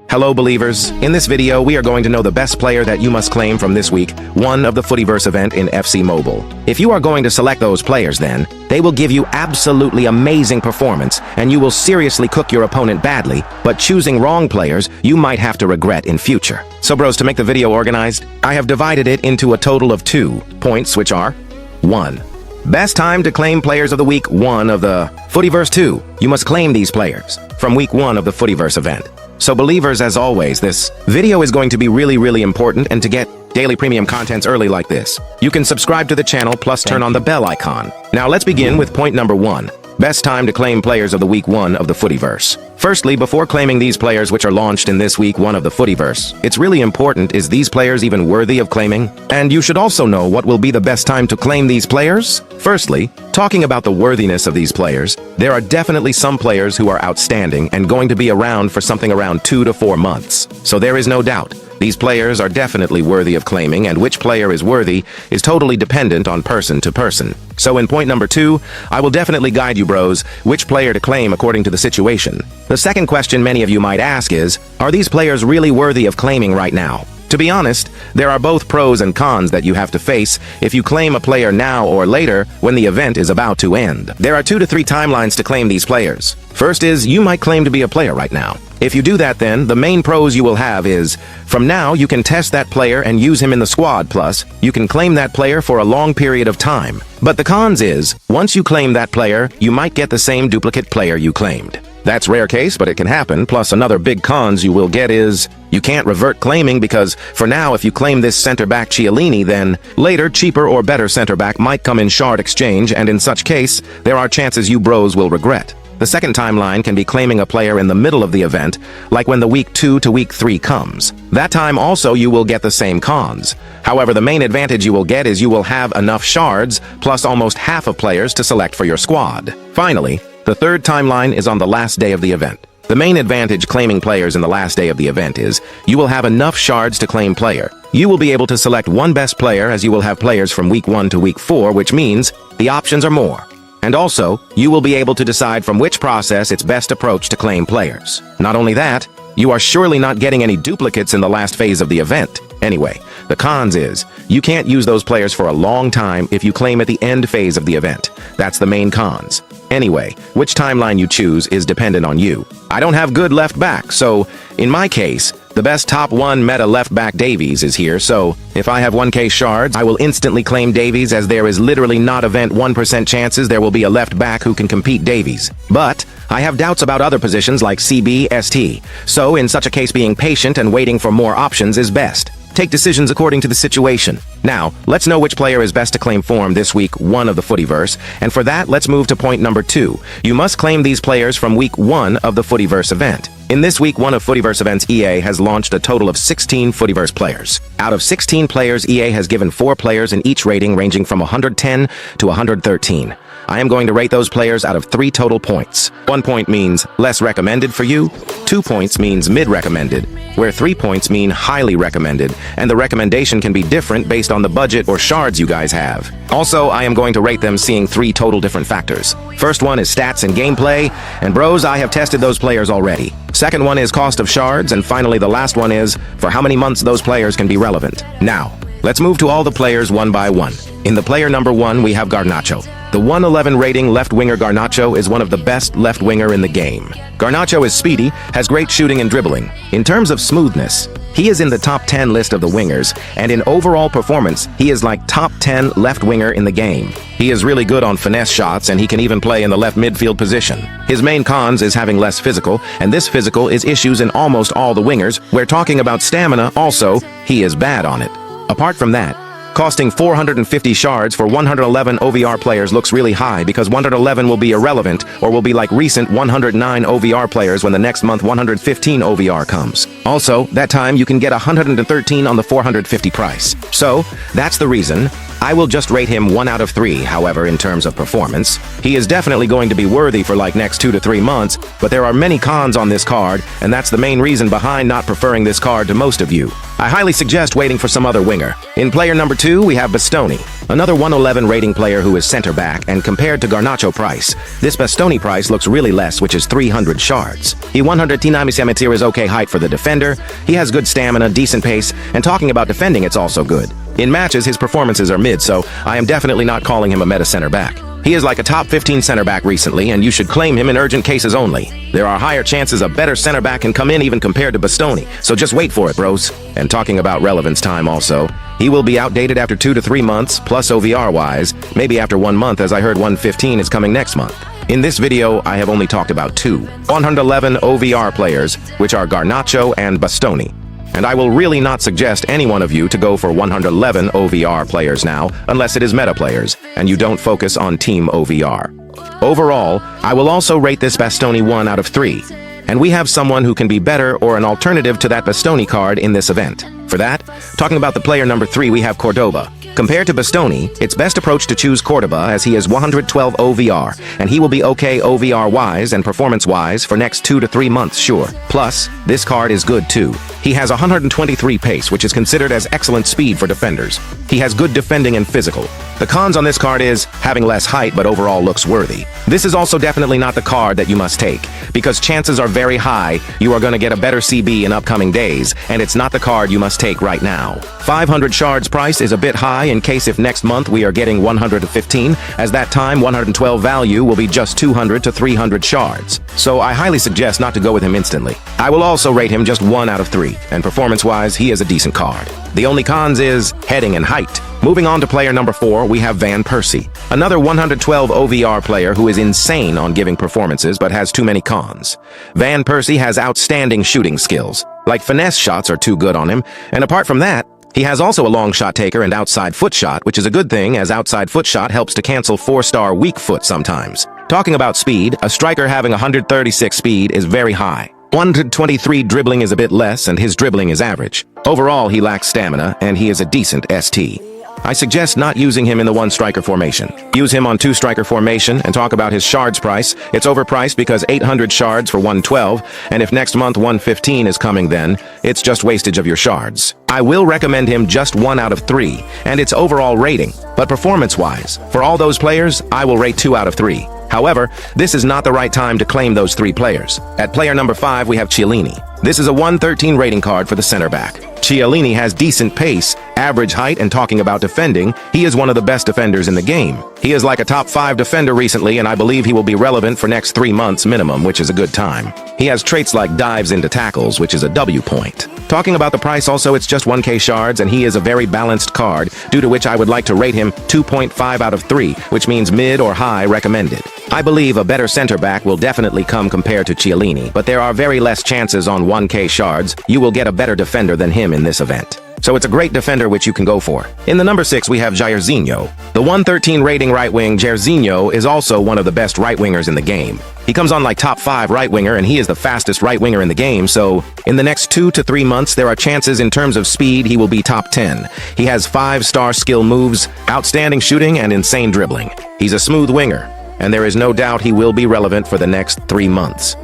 Hello believers, in this video we are going to know the best player that you must claim from this week 1 of the Footyverse event in FC Mobile. If you are going to select those players then, they will give you absolutely amazing performance and you will seriously cook your opponent badly, but choosing wrong players you might have to regret in future. So bros, to make the video organized, I have divided it into a total of 2 points, which are 1. Best time to claim players of the week 1 of the Footyverse 2. You must claim these players from week 1 of the Footyverse event. So believers, as always, this video is going to be really important, and to get daily premium contents early like this, you can subscribe to the channel plus turn on the bell icon. Now let's begin with point number 1. Best time to claim players of the week 1 of the Footyverse. Firstly, before claiming these players which are launched in this week 1 of the Footyverse, it's really important, is these players even worthy of claiming? And you should also know what will be the best time to claim these players. Firstly, talking about the worthiness of these players, there are definitely some players who are outstanding and going to be around for something around 2 to 4 months. So there is no doubt. These players are definitely worthy of claiming, and which player is worthy is totally dependent on person to person. So in point number 2, I will definitely guide you bros which player to claim according to the situation. The second question many of you might ask is, are these players really worthy of claiming right now? To be honest, there are both pros and cons that you have to face if you claim a player now or later when the event is about to end. There are 2 to 3 timelines to claim these players. First is, you might claim to be a player right now. If you do that then, the main pros you will have is, from now you can test that player and use him in the squad, plus, you can claim that player for a long period of time. But the cons is, once you claim that player, you might get the same duplicate player you claimed. That's rare case, but it can happen, plus another big cons you will get is, you can't revert claiming because, for now if you claim this center-back Chiellini then, later cheaper or better center-back might come in shard exchange, and in such case, there are chances you bros will regret. The second timeline can be claiming a player in the middle of the event, like when the week 2 to week 3 comes. That time also you will get the same cons. However, the main advantage you will get is you will have enough shards, plus almost half of players to select for your squad. Finally, the third timeline is on the last day of the event. The main advantage claiming players in the last day of the event is, you will have enough shards to claim player. You will be able to select one best player as you will have players from week 1 to week 4, which means the options are more. And also, you will be able to decide from which process it's best approach to claim players. Not only that, you are surely not getting any duplicates in the last phase of the event. Anyway, the cons is, you can't use those players for a long time if you claim at the end phase of the event. That's the main cons. Anyway, which timeline you choose is dependent on you. I don't have good left back, so in my case, the best top 1 meta left back Davies is here, so if I have 1k shards, I will instantly claim Davies, as there is literally not event 1% chances there will be a left back who can compete Davies. But I have doubts about other positions like CB, ST, so in such a case being patient and waiting for more options is best. Take decisions according to the situation. Now, let's know which player is best to claim form this week 1 of the Footyverse, and for that, let's move to point number 2. You must claim these players from week 1 of the Footyverse event. In this week 1 of Footyverse events, EA has launched a total of 16 Footyverse players. Out of 16 players, EA has given 4 players in each rating ranging from 110 to 113. I am going to rate those players out of 3 total points. 1 point means less recommended for you, 2 points means mid-recommended, where 3 points mean highly recommended, and the recommendation can be different based on the budget or shards you guys have. Also, I am going to rate them seeing 3 total different factors. First one is stats and gameplay, and bros, I have tested those players already. Second one is cost of shards, and finally the last one is for how many months those players can be relevant. Now, let's move to all the players one by one. In the player number 1, we have Garnacho. The 111 rating left winger Garnacho is one of the best left winger in the game. Garnacho is speedy, has great shooting and dribbling. In terms of smoothness, he is in the top 10 list of the wingers, and in overall performance, he is like top 10 left winger in the game. He is really good on finesse shots, and he can even play in the left midfield position. His main cons is having less physical, and this physical is issues in almost all the wingers. We're talking about stamina also, he is bad on it. Apart from that, costing 450 shards for 111 OVR players looks really high because 111 will be irrelevant or will be like recent 109 OVR players when the next month 115 OVR comes. Also, that time you can get 113 on the 450 price. So, that's the reason. I will just rate him 1 out of 3, however, in terms of performance. He is definitely going to be worthy for like next 2 to 3 months, but there are many cons on this card, and that's the main reason behind not preferring this card to most of you. I highly suggest waiting for some other winger. In player number 2, we have Bastoni, another 111 rating player who is center back, and compared to Garnacho price, this Bastoni price looks really less, which is 300 shards. He 100 is okay height for the defender, he has good stamina, decent pace, and talking about defending, it's also good. In matches, his performances are mid, so I am definitely not calling him a meta center back. He is like a top 15 center back recently, and you should claim him in urgent cases only. There are higher chances a better center back can come in even compared to Bastoni, so just wait for it, bros. And talking about relevance time also, he will be outdated after 2 to 3 months, plus OVR-wise, maybe after 1 month, as I heard 115 is coming next month. In this video, I have only talked about 2 111 OVR players, which are Garnacho and Bastoni. And I will really not suggest any one of you to go for 111 OVR players now, unless it is meta players, and you don't focus on team OVR. Overall, I will also rate this Bastoni 1 out of 3, and we have someone who can be better or an alternative to that Bastoni card in this event. For that, talking about the player number 3, we have Cordoba. Compared to Bastoni, it's best approach to choose Cordoba as he is 112 OVR, and he will be okay OVR-wise and performance-wise for next 2 to 3 months, sure. Plus, this card is good too. He has 123 pace, which is considered as excellent speed for defenders. He has good defending and physical. The cons on this card is having less height, but overall looks worthy. This is also definitely not the card that you must take, because chances are very high you are going to get a better CB in upcoming days, and it's not the card you must take right now. 500 shards price is a bit high in case if next month we are getting 115, as that time 112 value will be just 200 to 300 shards. So I highly suggest not to go with him instantly. I will also rate him just 1 out of 3, and performance-wise, he is a decent card. The only cons is heading and height. Moving on to player number 4, we have Persie, another 112 OVR player who is insane on giving performances but has too many cons. Persie has outstanding shooting skills. Like finesse shots are too good on him, and apart from that, he has also a long shot taker and outside foot shot, which is a good thing as outside foot shot helps to cancel 4-star weak foot sometimes. Talking about speed, a striker having 136 speed is very high. 123 dribbling is a bit less, and his dribbling is average. Overall, he lacks stamina, and he is a decent ST. I suggest not using him in the 1-striker formation. Use him on 2-striker formation, and talk about his shards price. It's overpriced because 800 shards for 112, and if next month 115 is coming then, it's just wastage of your shards. I will recommend him just 1 out of 3, and its overall rating, but performance-wise, for all those players, I will rate 2 out of 3. However, this is not the right time to claim those 3 players. At player number 5, we have Chiellini. This is a 113 rating card for the center back. Chiellini has decent pace, average height, and talking about defending, he is one of the best defenders in the game. He is like a top 5 defender recently, and I believe he will be relevant for next 3 months minimum, which is a good time. He has traits like dives into tackles, which is a W point. Talking about the price also, it's just 1k shards, and he is a very balanced card, due to which I would like to rate him 2.5 out of 3, which means mid or high recommended. I believe a better center back will definitely come compared to Chiellini, but there are very less chances on 1k shards you will get a better defender than him in this event. So it's a great defender which you can go for. In the number 6, we have Jairzinho. The 113 rating right wing Jairzinho is also one of the best right wingers in the game. He comes on like top 5 right winger, and he is the fastest right winger in the game, so in the next 2 to 3 months there are chances in terms of speed he will be top 10. He has 5-star skill moves, outstanding shooting, and insane dribbling. He's a smooth winger, and there is no doubt he will be relevant for the next 3 months.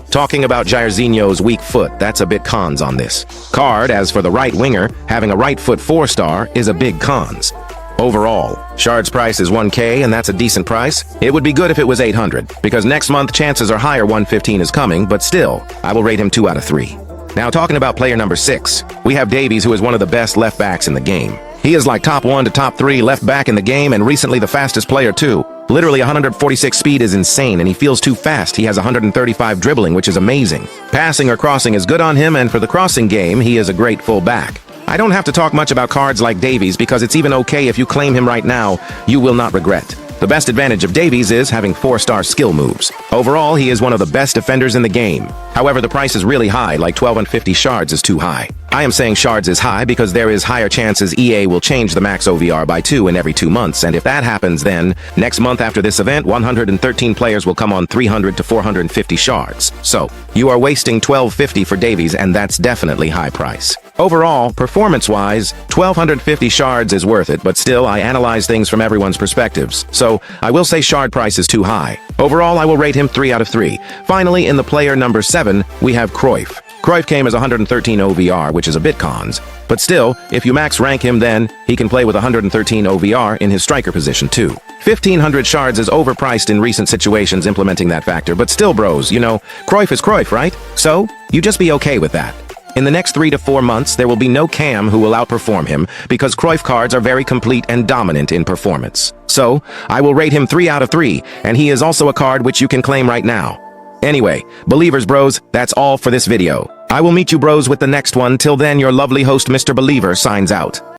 Talking about Jairzinho's weak foot, that's a bit cons on this card. As for the right winger, having a right foot 4-star is a big cons. Overall, shards price is 1k, and that's a decent price. It would be good if it was 800, because next month chances are higher 115 is coming, but still, I will rate him 2 out of 3. Now talking about player number 6, we have Davies, who is one of the best left backs in the game. He is like top 1 to top 3 left back in the game, and recently the fastest player too. Literally 146 speed is insane, and he feels too fast. He has 135 dribbling, which is amazing. Passing or crossing is good on him, and for the crossing game, he is a great full back. I don't have to talk much about cards like Davies, because it's even okay if you claim him right now, you will not regret. The best advantage of Davies is having 4-star skill moves. Overall, he is one of the best defenders in the game. However, the price is really high, like 12 and 50 shards is too high. I am saying shards is high because there is higher chances EA will change the max OVR by 2 in every 2 months, and if that happens, then next month after this event, 113 players will come on 300 to 450 shards. So, you are wasting $12.50 for Davies, and that's definitely high price. Overall, performance-wise, 1250 shards is worth it, but still, I analyze things from everyone's perspectives. So, I will say shard price is too high. Overall, I will rate him 3 out of 3. Finally, in the player number 7, we have Cruyff. Cruyff came as 113 OVR, which is a bit cons. But still, if you max rank him then, he can play with 113 OVR in his striker position too. 1500 shards is overpriced in recent situations implementing that factor, but still bros, you know, Cruyff is Cruyff, right? So, you just be okay with that. In the next 3 to 4 months, there will be no Cam who will outperform him, because Cruyff cards are very complete and dominant in performance. So, I will rate him 3 out of 3, and he is also a card which you can claim right now. Anyway, Believers bros, that's all for this video. I will meet you bros with the next one. Till then, your lovely host Mr. Believer signs out.